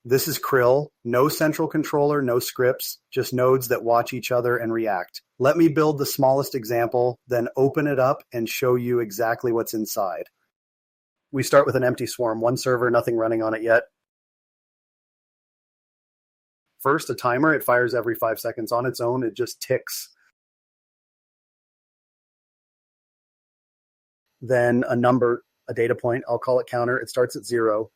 This is Krill. No central controller, no scripts, just nodes that watch each other and react. Let me build the smallest example, then open it up and show you exactly what's inside. We start with an empty swarm, one server, nothing running on it yet. First, a timer. It fires every 5 seconds on its own. It just ticks. Then a number, a data point. I'll call it counter. It starts at 0.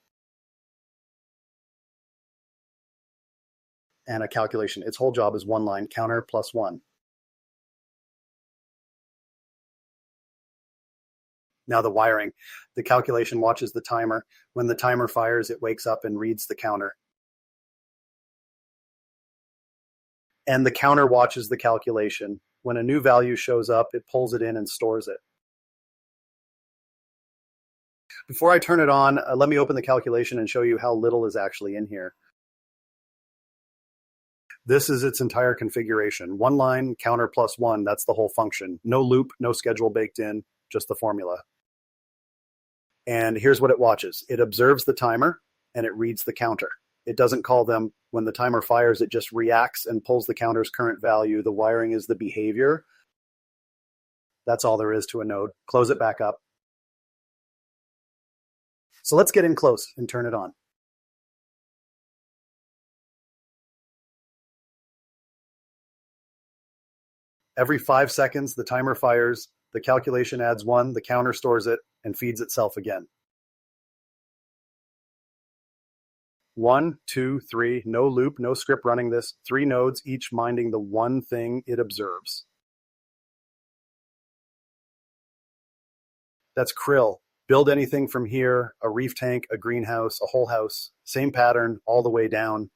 And a calculation. Its whole job is one line, counter plus 1. Now the wiring. The calculation watches the timer. When the timer fires, it wakes up and reads the counter. And the counter watches the calculation. When a new value shows up, it pulls it in and stores it. Before I turn it on, let me open the calculation and show you how little is actually in here. This is its entire configuration. One line, counter plus 1, that's the whole function. No loop, no schedule baked in, just the formula. And here's what it watches. It observes the timer and it reads the counter. It doesn't call them. When the timer fires, it just reacts and pulls the counter's current value. The wiring is the behavior. That's all there is to a node. Close it back up. So let's get in close and turn it on. Every 5 seconds, the timer fires, the calculation adds 1, the counter stores it, and feeds itself again. 1, 2, 3, no loop, no script running this, 3 nodes, each minding the one thing it observes. That's Krill. Build anything from here, a reef tank, a greenhouse, a whole house, same pattern all the way down.